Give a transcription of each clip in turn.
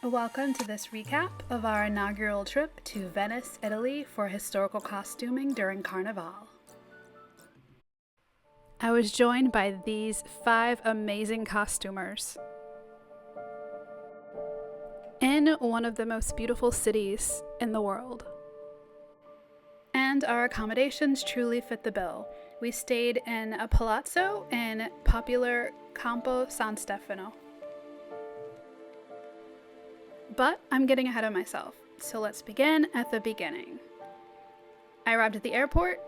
Welcome to this recap of our inaugural trip to Venice, Italy for historical costuming during Carnival. I was joined by these 5 amazing costumers in one of the most beautiful cities in the world. And our accommodations truly fit the bill. We stayed in a palazzo in popular Campo San Stefano. But I'm getting ahead of myself, so let's begin at the beginning. I arrived at the airport,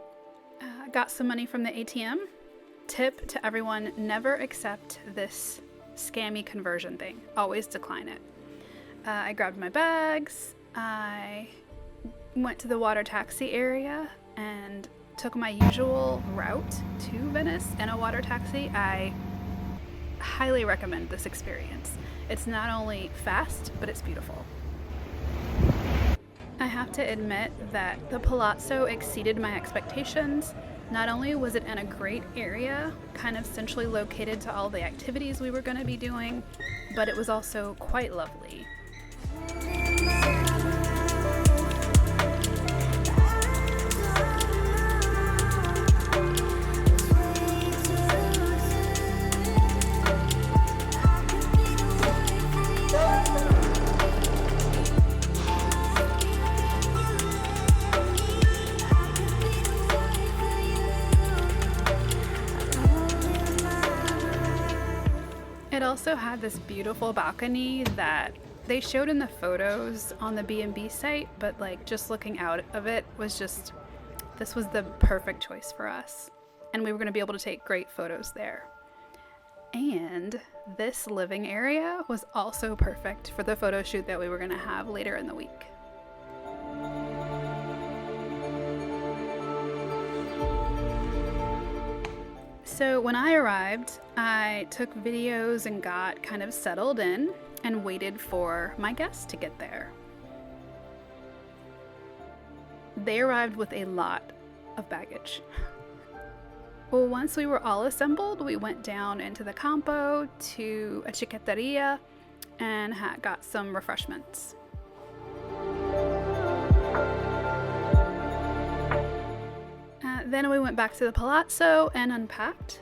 got some money from the ATM. Tip to everyone, never accept this scammy conversion thing. Always decline it. I grabbed my bags, I went to the water taxi area and took my usual route to Venice in a water taxi. I highly recommend this experience. It's not only fast, but it's beautiful. I have to admit that the palazzo exceeded my expectations. Not only was it in a great area, kind of centrally located to all the activities we were going to be doing, but it was also quite lovely. It also had this beautiful balcony that they showed in the photos on the B&B site, but like just looking out of it was just, this was the perfect choice for us. And we were going to be able to take great photos there. And this living area was also perfect for the photo shoot that we were going to have later in the week. So when I arrived, I took videos and got kind of settled in and waited for my guests to get there. They arrived with a lot of baggage. Well, once we were all assembled, we went down into the campo to a chiqueteria and got some refreshments. Then we went back to the palazzo and unpacked.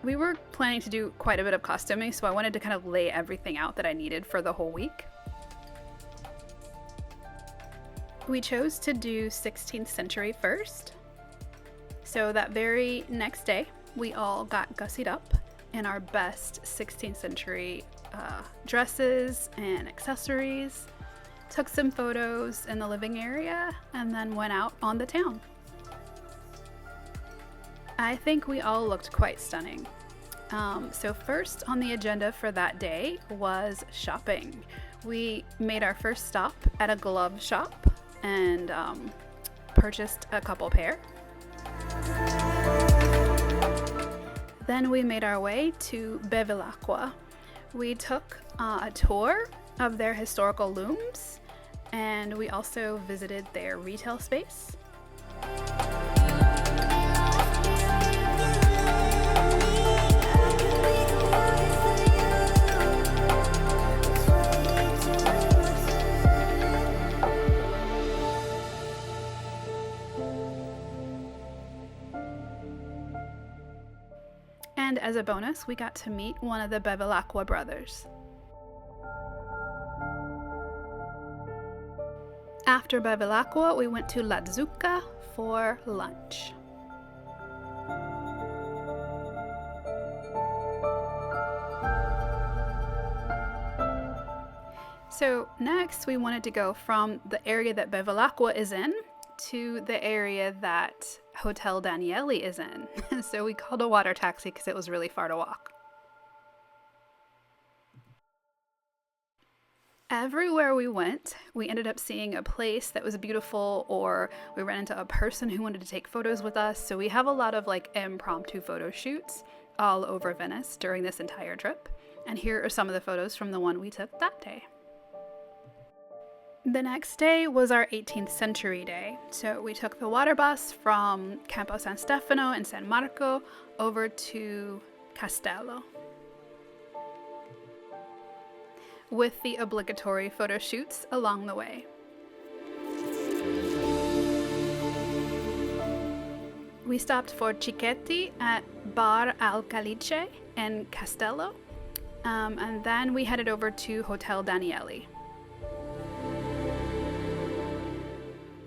We were planning to do quite a bit of costuming, so I wanted to kind of lay everything out that I needed for the whole week. We chose to do 16th century first. So that very next day, we all got gussied up in our best 16th century dresses and accessories, took some photos in the living area, and then went out on the town. I think we all looked quite stunning. So first on the agenda for that day was shopping. We made our first stop at a glove shop and purchased a couple pair. Then we made our way to Bevilacqua. We took a tour of their historical looms, and we also visited their retail space. And as a bonus, we got to meet one of the Bevilacqua brothers. After Bevilacqua, we went to La Zucca for lunch. So next, we wanted to go from the area that Bevilacqua is in to the area that Hotel Daniele is in. So we called a water taxi because it was really far to walk. Everywhere we went, we ended up seeing a place that was beautiful, or we ran into a person who wanted to take photos with us. So we have a lot of like impromptu photo shoots all over Venice during this entire trip. And here are some of the photos from the one we took that day. The next day was our 18th century day. So we took the water bus from Campo San Stefano and San Marco over to Castello. with the obligatory photo shoots along the way. We stopped for Cicchetti at Bar al Calice in Castello, and then we headed over to Hotel Danieli.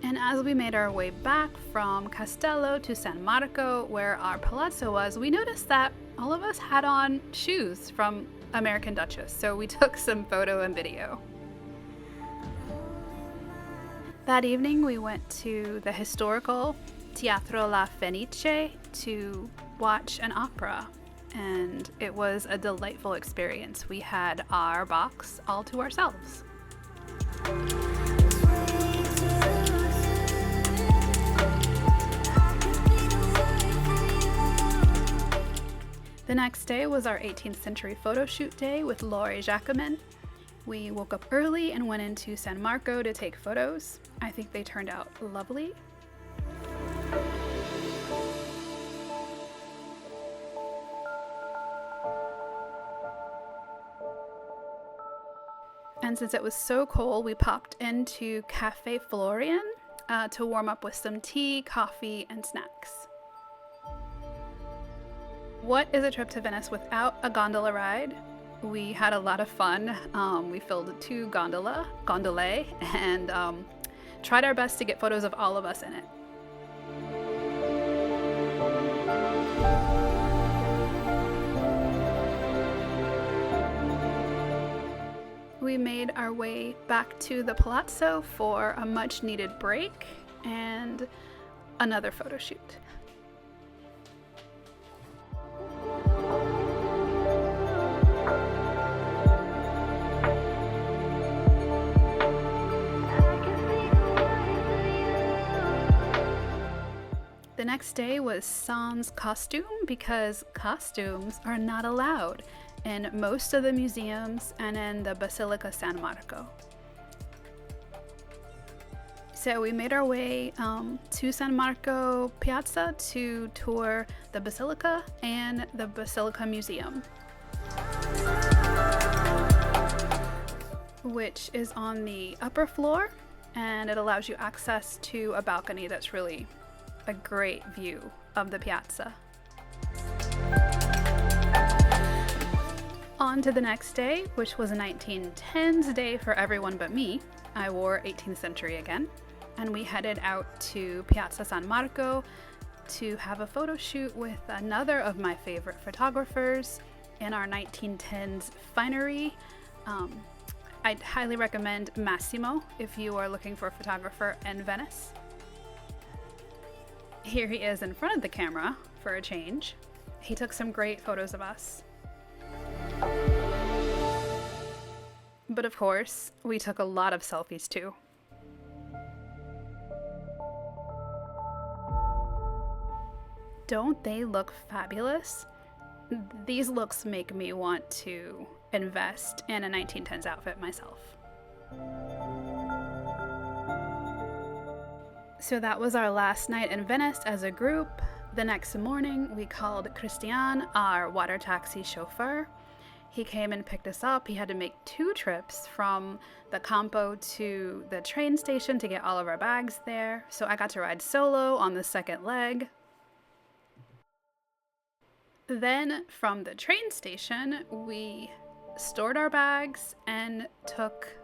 And as we made our way back from Castello to San Marco, where our palazzo was, we noticed that all of us had on shoes from American Duchess, so we took some photo and video. That evening we went to the historical Teatro La Fenice to watch an opera, and it was a delightful experience. We had our box all to ourselves. The next day was our 18th century photo shoot day with Laurie Jacquemin. We woke up early and went into San Marco to take photos. I think they turned out lovely. And since it was so cold, we popped into Cafe Florian to warm up with some tea, coffee, and snacks. What is a trip to Venice without a gondola ride? We had a lot of fun. We filled 2 gondole, and tried our best to get photos of all of us in it. We made our way back to the palazzo for a much needed break and another photo shoot. The next day was sans costume because costumes are not allowed in most of the museums and in the Basilica San Marco. So we made our way to San Marco Piazza to tour the Basilica and the Basilica Museum, which is on the upper floor, and it allows you access to a balcony that's really a great view of the piazza. On to the next day, which was a 1910s day for everyone but me. I wore 18th century again, and we headed out to Piazza San Marco to have a photo shoot with another of my favorite photographers in our 1910s finery. I'd highly recommend Massimo if you are looking for a photographer in Venice. Here he is in front of the camera for a change. He took some great photos of us. But of course, we took a lot of selfies too. Don't they look fabulous? These looks make me want to invest in a 1910s outfit myself. So that was our last night in Venice as a group. The next morning, we called Christian, our water taxi chauffeur. He came and picked us up. He had to make 2 trips from the Campo to the train station to get all of our bags there. So I got to ride solo on the second leg. Then from the train station, we stored our bags and took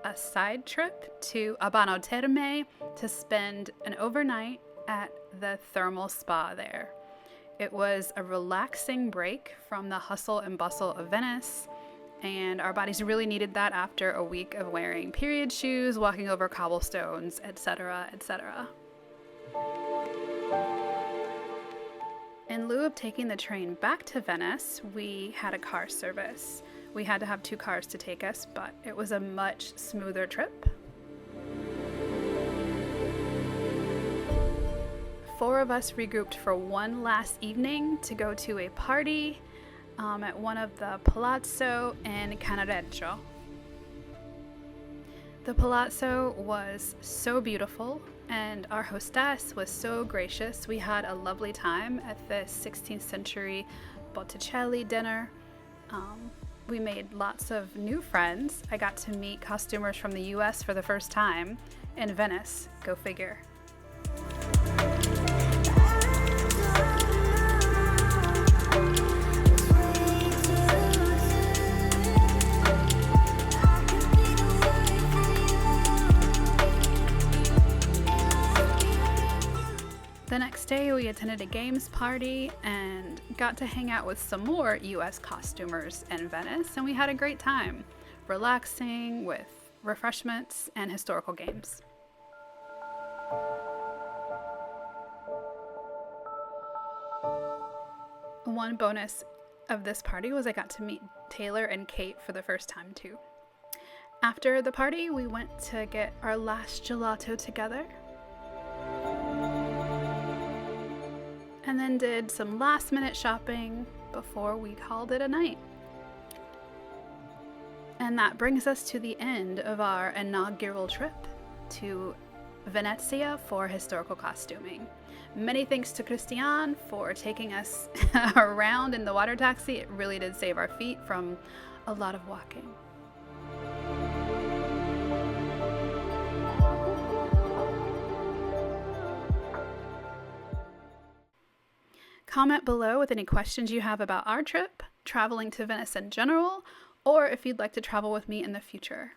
a side trip to Abano Terme to spend an overnight at the thermal spa there. It was a relaxing break from the hustle and bustle of Venice, and our bodies really needed that after a week of wearing period shoes, walking over cobblestones, etc., etc. In lieu of taking the train back to Venice, we had a car service. We had to have 2 cars to take us, but it was a much smoother trip. 4 of us regrouped for one last evening to go to a party at one of the Palazzo in Canareggio. The Palazzo was so beautiful, and our hostess was so gracious. We had a lovely time at the 16th century Botticelli dinner. We made lots of new friends. I got to meet costumers from the US for the first time in Venice. Go figure. The next day, we attended a games party and got to hang out with some more US costumers in Venice, and we had a great time, relaxing with refreshments and historical games. One bonus of this party was I got to meet Taylor and Kate for the first time too. After the party, we went to get our last gelato together, and then did some last minute shopping before we called it a night. And that brings us to the end of our inaugural trip to Venezia for historical costuming. Many thanks to Christian for taking us around in the water taxi. It really did save our feet from a lot of walking. Comment below with any questions you have about our trip, traveling to Venice in general, or if you'd like to travel with me in the future.